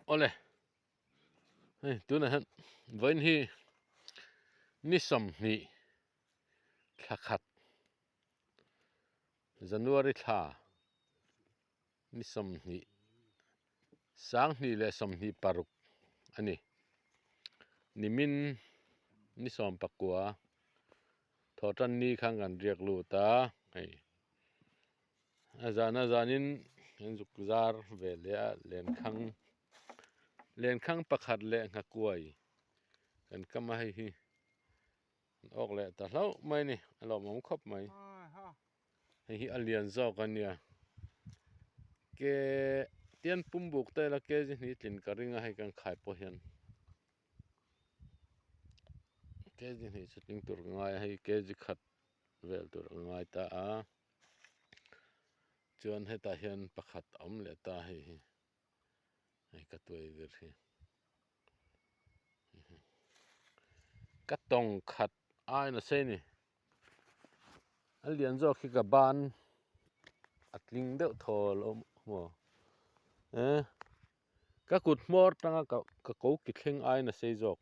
Ole. Hey, du na han. Vain hi nisom ni thakhat. January tha. Nisom ni sang ni le som ni paruk. Ani. Nimin nisom pakwa. Thotan ni khang an riak lu ta. Hey. Azana zanin juk zar ve le len khang pakhat le ngakwai. Kan kama hi ok le ta hlau mai ni alo mom khop mai hi alian zo kan ya ke tian pumbuk te la ke ni tin karinga hai kan khai po hian ke ji ni shooting tur ngai hai ke ji khat vel tur ngai ta a chuan he ta hian pakhat om le ta hi ka tuai vir hi ka tong khat ai na se ni alian zo khi ka ban atling deuh thol mo ka kut mor tanga ka ko ki thleng ai na sei jok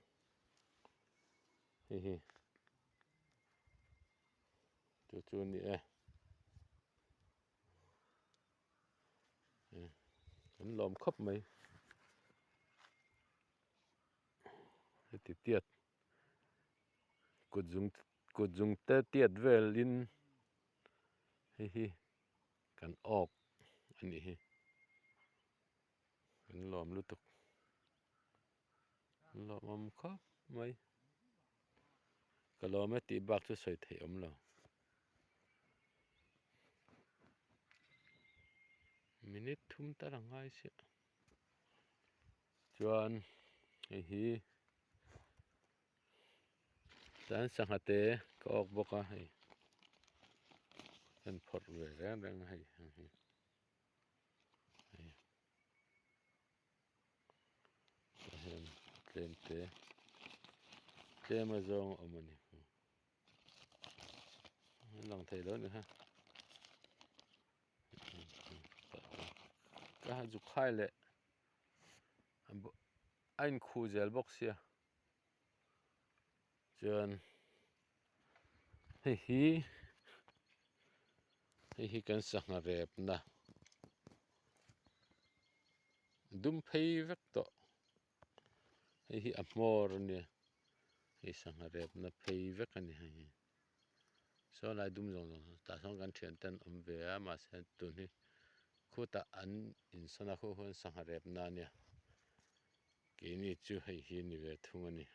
hi chu ni an lom khop mai ti tiat kut jung te tiat vel in hi kan ok ani hi an lom lutuk lom khop mai ka lom ti bak chu soi thei om lo minute thum ta rangai se chuan hi tan sangate ka ok boka hai an phot ve reng hai tlem ma zong omani long thei lo ni ha ka ju khai le ein khu zel box sia chuan hi kan sanga rep na dum phei vek to hi amor ni hi sanga rep na phei vek ani hai so lai dum zong ta song kan thian tan om ve a ma se tu ni khuta an in sana khu hon sanga rep na nia ke ni chu hi ni ve thung ani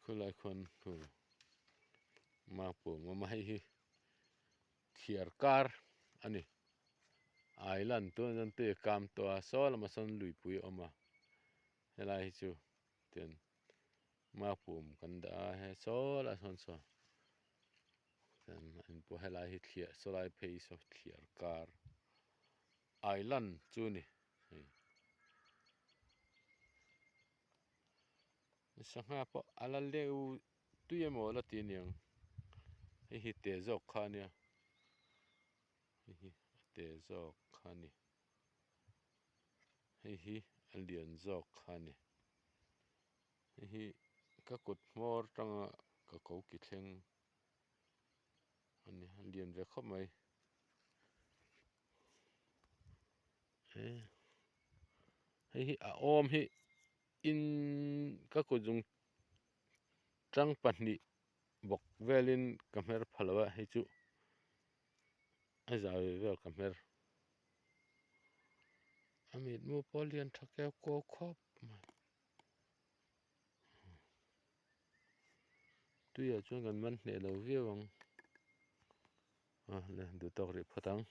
khulai khon hu ma pu ma hi thiar kar ani island tu nan te kam to sol ma son lui pui oma helai chu ten ma pum kan da he sol a son so ten an po helai hi thia solai phei so thiar kar island chu ni sanga po ala leu tu ye mo la ti niang hi te jok kha nia hi te jok kha ni hi alian jok kha ni hi ka kut mor tanga ka ko ki thleng ani alian ve khop mai hi a om hi in ka ko jung tang pahni bok velin kamer phalawa hi chu azaw vel kamer amit mu polian thake ko khop tu ya chuan kan man hne lo viawang le du tok ri phatang